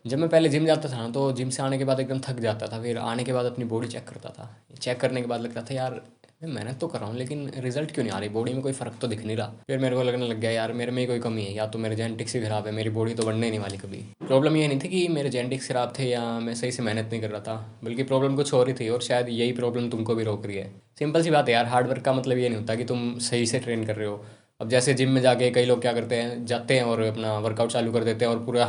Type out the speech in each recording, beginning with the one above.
जब मैं पहले जिम जाता था ना तो जिम से आने के बाद एकदम थक जाता था, फिर आने के बाद अपनी बॉडी चेक करता था। चेक करने के बाद लगता था यार मैं मेहनत तो कर रहा हूँ लेकिन रिजल्ट क्यों नहीं आ रही, बॉडी में कोई फ़र्क तो दिख नहीं रहा। फिर मेरे को लगने लग गया यार मेरे में ही कोई कमी है, या तो मेरे जेनेटिक्स ही ख़राब है, मेरी बॉडी तो बढ़ने ही नहीं वाली कभी। प्रॉब्लम ये नहीं थी कि मेरे जेनेटिक्स ख़राब थे या मैं सही से मेहनत नहीं कर रहा था, बल्कि प्रॉब्लम कुछ और ही थी, और शायद यही प्रॉब्लम तुमको भी रोक रही है। सिंपल सी बात है यार, हार्ड वर्क का मतलब ये नहीं होता कि तुम सही से ट्रेन कर रहे हो। अब जैसे जिम में जाके कई लोग क्या करते हैं, जाते हैं और अपना वर्कआउट चालू कर देते हैं और पूरा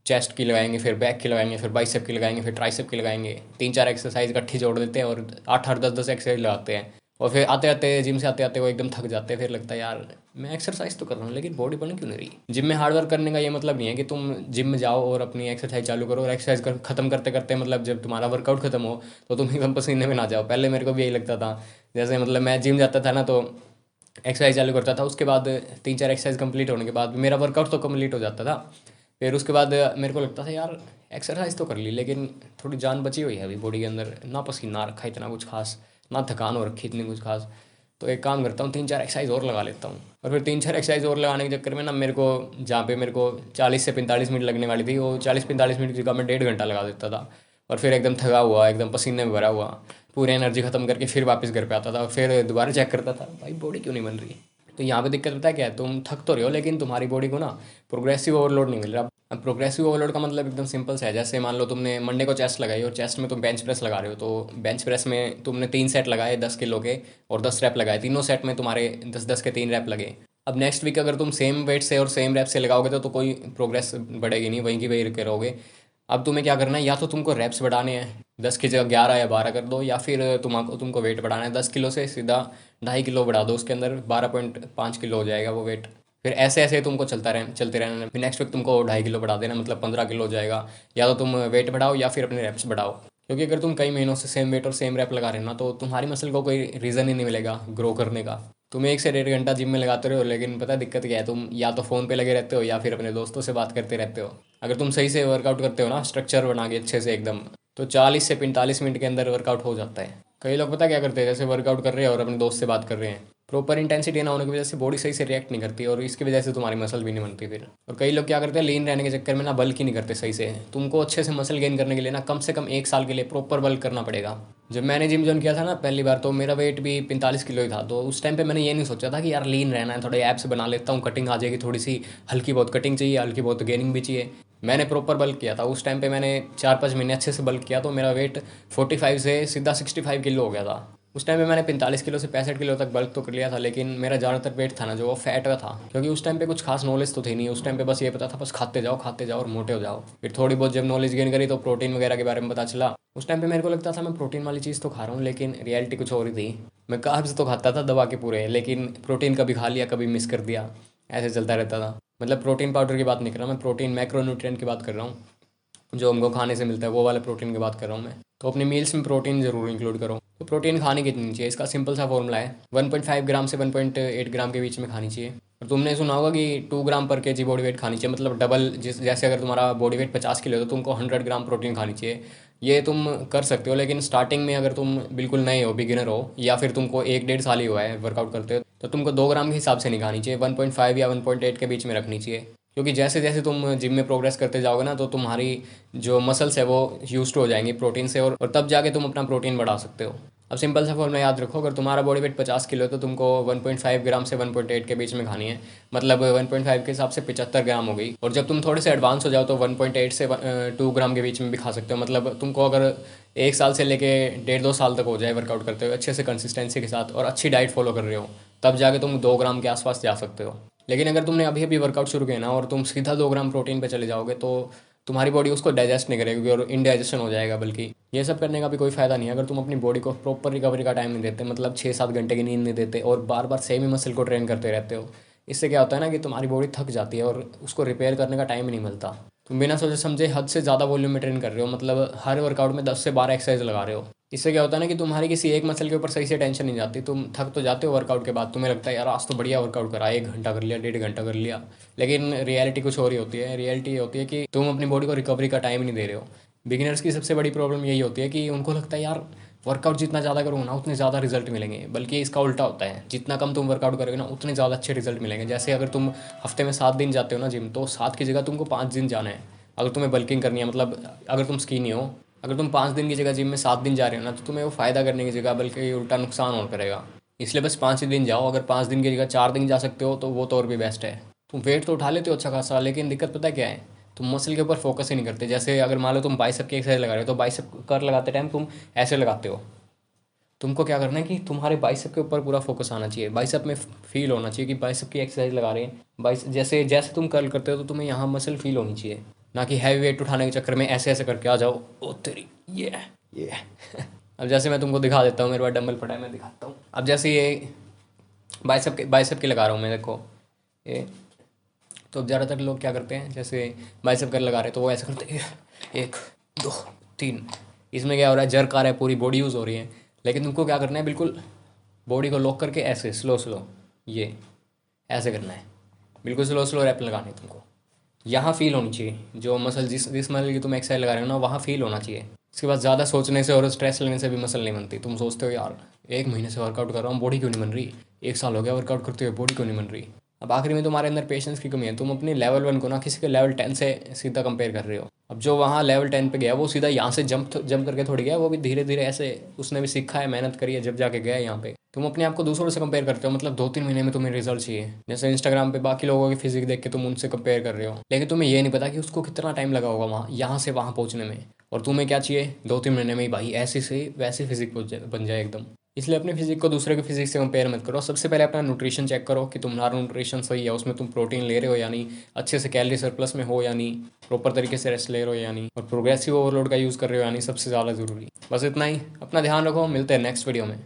चेस्ट की लगाएंगे, फिर बैक की लगाएंगे, फिर बाइसेप की लगाएंगे, फिर ट्राइसेप की लगाएंगे, तीन चार एक्सरसाइज इकट्ठी जोड़ देते हैं और आठ आठ दस दस एक्सरसाइज लगाते हैं। और फिर आते आते जिम से आते आते वो एकदम थक जाते हैं, फिर लगता है यार मैं एक्सरसाइज तो कर रहा हूँ लेकिन बॉडी बन क्यों नहीं रही। जिम में हार्ड वर्क करने का ये मतलब नहीं है कि तुम जिम में जाओ और अपनी एक्सरसाइज चालू करो और एक्सरसाइज खत्म करते करते मतलब जब तुम्हारा वर्कआउट खत्म हो तो तुम एकदम पसीने में ना जाओ। पहले मेरे को भी यही लगता था, जैसे मतलब मैं जिम जाता था ना तो एक्सरसाइज चालू करता था, उसके बाद तीन चार एक्सरसाइज कंप्लीट होने के बाद मेरा वर्कआउट तो कंप्लीट हो जाता था। फिर उसके बाद मेरे को लगता था यार एक्सरसाइज तो कर ली लेकिन थोड़ी जान बची हुई है अभी बॉडी के अंदर, ना पसीना आ रखा है इतना कुछ खास, ना थकान हो रखी इतनी कुछ खास। तो एक काम करता हूँ, तीन चार एक्सरसाइज और लगा लेता हूँ। और फिर तीन चार एक्सरसाइज और लगाने के चक्कर में ना मेरे को, जहाँ पे मेरे को 40 से 45 मिनट लगने वाली थी, वो 40-45 मिनट की जगह मैं 1.5 घंटा लगा देता था। और फिर एकदम थका हुआ, एकदम पसीने में भरा हुआ, पूरी एनर्जी खत्म करके फिर वापस घर पे आता था, फिर दोबारा चेक करता था भाई बॉडी क्यों नहीं बन रही। तो यहाँ पे दिक्कत पता है क्या है, तुम थक तो रहे हो लेकिन तुम्हारी बॉडी को ना प्रोग्रेसिव ओवरलोड नहीं मिल रहा। अब प्रोग्रेसिव ओवरलोड का मतलब एकदम सिंपल सा है, जैसे मान लो तुमने मंडे को चेस्ट लगाई और चेस्ट में तुम बेंच प्रेस लगा रहे हो, तो बेंच प्रेस में तुमने 3 सेट लगाए 10 किलो के और 10 रैप लगाए, तीनों सेट में तुम्हारे 10-10 के 3 रैप लगे। अब नेक्स्ट वीक अगर तुम सेम वेट से और सेम रैप से लगाओगे तो कोई प्रोग्रेस बढ़ेगी नहीं, वहीं की वहीं रुके रहोगे। अब तुम्हें क्या करना है, या तो तुमको रैप्स बढ़ाने हैं, 10 की जगह 11 या 12 कर दो, या फिर तुमको वेट बढ़ाना है 10 किलो से सीधा 2.5 किलो बढ़ा दो, उसके अंदर 12.5 किलो हो जाएगा वो वेट। फिर ऐसे ऐसे तुमको चलते रहना, फिर नेक्स्ट वीक तुमको 2.5 किलो बढ़ा देना, मतलब 15 किलो हो जाएगा। या तो तुम वेट बढ़ाओ या फिर अपने रैप्स बढ़ाओ, क्योंकि अगर तुम कई महीनों से सेम वेट और सेम रैप लगा रहे हो ना तो तुम्हारी मसल को कोई रीज़न ही नहीं मिलेगा ग्रो करने का। तुम 1 से 1.5 घंटा जिम में लगाते रहो लेकिन पता है दिक्कत क्या है, तुम या तो फ़ोन पे लगे रहते हो या फिर अपने दोस्तों से बात करते रहते हो। अगर तुम सही से वर्कआउट करते हो ना, स्ट्रक्चर बना के अच्छे से एकदम, तो 40 से 45 मिनट के अंदर वर्कआउट हो जाता है। कई लोग पता क्या करते हैं, जैसे वर्कआउट कर रहे हैं और अपने दोस्त से बात कर रहे हैं, प्रॉपर इंटेंसिटी ना होने की वजह से बॉडी सही से रिएक्ट नहीं करती और इसकी वजह से तुम्हारी मसल भी नहीं बनती फिर। और कई लोग क्या करते हैं, लीन रहने के चक्कर में ना बल्क ही नहीं करते सही से। तुमको अच्छे से मसल गेन करने के लिए ना कम से कम 1 साल के लिए प्रॉपर बल्क करना पड़ेगा। जब मैंने जिम ज्वाइन किया था ना पहली बार, तो मेरा वेट भी 45 किलो ही था, तो उस टाइम पे मैंने ये नहीं सोचा था कि यार लीन रहना है, थोड़े एब्स बना लेता हूँ, कटिंग आ जाएगी थोड़ी सी, हल्की बहुत कटिंग चाहिए, हल्की बहुत गेनिंग भी चाहिए। मैंने प्रॉपर बल्क किया था उस टाइम पे, मैंने 4-5 महीने अच्छे से बल्क किया तो मेरा वेट 45 से सीधा 65 किलो हो गया था। उस टाइम पे मैंने 45 किलो से 65 किलो तक बल्क तो कर लिया था, लेकिन मेरा ज़्यादातर वेट था ना जो वो फैट का था, क्योंकि उस टाइम पे कुछ खास नॉलेज तो थी नहीं। उस टाइम पे बस ये पता था बस खाते जाओ और मोटे हो जाओ। फिर थोड़ी बहुत जब नॉलेज गेन करी तो प्रोटीन वगैरह के बारे में पता चला। उस टाइम पे मेरे को लगता था मैं प्रोटीन वाली चीज़ तो खा रहा हूँ, लेकिन रियलिटी कुछ और ही थी। मैं कार्ब्स तो खाता था दबा के पूरे, लेकिन प्रोटीन कभी खा लिया कभी मिस कर दिया, ऐसे चलता रहता था। मतलब प्रोटीन पाउडर की बात नहीं कर रहा मैं, प्रोटीन मैक्रोन्यूट्रिएंट की बात कर रहा हूँ, जो हमको खाने से मिलता है वो वाले प्रोटीन की बात कर रहा हूँ मैं। तो अपनी मील्स में प्रोटीन जरूर इंक्लूड करो। तो प्रोटीन खाने कितनी चाहिए, इसका सिंपल सा फॉर्मूला है, 1.5 ग्राम से 1.8 ग्राम के बीच में खानी चाहिए। और तुमने सुना होगा कि 2 ग्राम पर के जी बॉडी वेट खानी चाहिए, मतलब डबल। जिस जैसे अगर तुम्हारा बॉडी वेट 50 किलो है तो तुमको 100 ग्राम प्रोटीन खानी चाहिए। ये तुम कर सकते हो, लेकिन स्टार्टिंग में अगर तुम बिल्कुल नए हो, बिगिनर हो, या फिर तुमको 1-1.5 साल ही हुआ है वर्कआउट करते हो, तो तुमको 2 ग्राम के हिसाब से नहीं खानी चाहिए, 1.5 या 1.8 के बीच में रखनी चाहिए। क्योंकि जैसे जैसे तुम जिम में प्रोग्रेस करते जाओगे ना तो तुम्हारी जो मसल्स है वो यूज टू हो जाएंगी प्रोटीन से, और तब जाके तुम अपना प्रोटीन बढ़ा सकते हो। अब सिंपल सा फॉर्मूला याद रखो, अगर तुम्हारा बॉडी वेट 50 किलो है तो तुमको 1.5 ग्राम से 1.8 के बीच में खानी है, मतलब 1.5 के हिसाब से 75 ग्राम हो गई। और जब तुम थोड़े से एडवांस हो जाओ तो 1.8 से 2 ग्राम के बीच में भी खा सकते हो। मतलब तुमको अगर 1 साल से लेके 1.5-2 साल तक हो जाए वर्कआउट करते हुए अच्छे से कंसिस्टेंसी के साथ और अच्छी डाइट फॉलो कर रहे हो, तब जाके तुम 2 ग्राम के आसपास जा सकते हो। लेकिन अगर तुमने अभी अभी वर्कआउट शुरू किया ना और तुम सीधा 2 ग्राम प्रोटीन पे चले जाओगे तो तुम्हारी बॉडी उसको डाइजेस्ट नहीं करेगी और इनडाइजेशन हो जाएगा। बल्कि ये सब करने का भी कोई फ़ायदा नहीं है अगर तुम अपनी बॉडी को प्रॉपर रिकवरी का टाइम नहीं देते, मतलब 6-7 घंटे की नींद नहीं देते और बार बार सेम ही मसल को ट्रेन करते रहते हो। इससे क्या होता है ना कि तुम्हारी बॉडी थक जाती है और उसको रिपेयर करने का टाइम ही नहीं मिलता। तुम बिना सोचे समझे हद से ज़्यादा वॉल्यूम में ट्रेन कर रहे हो, मतलब हर वर्कआउट में 10 से 12 एक्सरसाइज लगा रहे हो। इससे क्या होता है ना कि तुम्हारी किसी एक मसल के ऊपर सही से टेंशन नहीं जाती, तुम थक तो जाते हो वर्कआउट के बाद, तुम्हें लगता है यार आज तो बढ़िया वर्कआउट करा, 1 घंटा कर लिया, 1.5 घंटा कर लिया। लेकिन रियलिटी कुछ और ही होती है। रियलिटी ये होती है कि तुम अपनी बॉडी को रिकवरी का टाइम नहीं दे रहे हो। बिगिनर्स की सबसे बड़ी प्रॉब्लम यही होती है कि उनको लगता है यार वर्कआउट जितना ज़्यादा करूँगा ना उतने ज़्यादा रिजल्ट मिलेंगे, बल्कि इसका उल्टा होता है, जितना कम तुम वर्कआउट करोगे ना उतने ज़्यादा अच्छे रिजल्ट मिलेंगे। जैसे अगर तुम हफ्ते में 7 दिन जाते हो ना जिम, तो 7 की जगह तुमको 5 दिन जाना है। अगर तुम्हें बल्किंग करनी है, मतलब अगर तुम स्कीनी हो, अगर तुम 5 दिन की जगह जिम में 7 दिन जा रहे हो ना, तो तुम्हें वो फ़ायदा करने की जगह बल्कि उल्टा नुकसान और करेगा। इसलिए बस 5 ही दिन जाओ। अगर 5 दिन की जगह 4 दिन जा सकते हो तो वो तो और भी बेस्ट है। तुम वेट तो उठा लेते हो अच्छा खासा, लेकिन दिक्कत पता क्या है, तुम मसल के ऊपर फोकस ही नहीं करते। जैसे अगर मान लो तुम बाइसेप की एक्सरसाइज लगा रहे हो, तो बाइसेप कर लगाते टाइम तुम ऐसे लगाते हो। तुमको क्या करना है कि तुम्हारे बाइसेप के ऊपर पूरा फोकस आना चाहिए, बाइसेप में फील होना चाहिए कि बाइसेप की एक्सरसाइज लगा रहे हैं। बाइस जैसे जैसे तुम कर्ल करते हो तो तुम्हें यहाँ मसल फील होनी चाहिए, ना कि हैवी वेट उठाने के चक्कर में ऐसे ऐसे करके आ जाओ। ओ तेरी ये अब जैसे मैं तुमको दिखा देता हूँ, मेरे पास डंबल पड़ा है, मैं दिखाता हूँ। अब जैसे ये बाइसेप के लगा रहा हूँ मैं, देखो ये। तो अब ज़्यादातर लोग क्या करते हैं, जैसे बाइसेप कर लगा रहे हैं तो वो ऐसे करते हैं, 1 2 3। इसमें क्या हो रहा है, जर्क आ रहा है, पूरी बॉडी यूज़ हो रही है। लेकिन तुमको क्या करना है, बिल्कुल बॉडी को लॉक करके ऐसे स्लो स्लो, ये ऐसे करना है। बिल्कुल स्लो स्लो रैप लगानी है तुमको। यहाँ फील होनी चाहिए जो मसल, जिस मसल की तुम एक्सरसाइज लगा रहे हो ना, वहाँ फील होना चाहिए। इसके बाद ज़्यादा सोचने से और स्ट्रेस लेने से भी मसल नहीं बनती। तुम सोचते हो यार 1 महीने से वर्कआउट कर रहा हूँ, बॉडी क्यों नहीं बन रही, 1 साल हो गया वर्कआउट करते हुए, बॉडी क्यों नहीं बन रही। अब आखिरी में तुम्हारे अंदर पेशेंस की कमी है। तुम अपनी लेवल 1 को ना किसी के लेवल 10 से सीधा कंपेयर कर रहे हो। अब जो वहाँ लेवल 10 पे गया वो सीधा यहाँ से जंप करके थोड़ी गया, वो भी धीरे धीरे ऐसे उसने भी सीखा है, मेहनत करी है, जब जाके गया है यहाँ पे। तुम अपने आप को दूसरों से कंपेयर करते हो, मतलब 2 3 महीने में तुम्हें रिजल्ट चाहिए। जैसे इंस्टाग्राम पे बाकी लोगों की फिजिक देख के तुम उनसे कंपेयर कर रहे हो, लेकिन तुम्हें ये नहीं पता कि उसको कितना टाइम लगा होगा वहाँ यहाँ से वहाँ पहुँचने में। और तुम्हें क्या चाहिए, 2 3 महीने में ही भाई ऐसी से वैसी फिजिक बन जाए एकदम। इसलिए अपनी फिजिक को दूसरे की फिजिक से कंपेयर मत करो। सबसे पहले अपना न्यूट्रिशन चेक करो कि तुम्हारा न्यूट्रिशन सही है, उसमें तुम प्रोटीन ले रहे हो या नहीं, अच्छे से कैलोरी सरप्लस में हो या नहीं, प्रॉपर तरीके से रेस्ट ले रहे हो या नहीं, और प्रोग्रेसिव ओवरलोड का यूज़ कर रहे हो या नहीं, सबसे ज़्यादा ज़रूरी। बस इतना ही। अपना ध्यान रखो, मिलते हैं नेक्स्ट वीडियो में।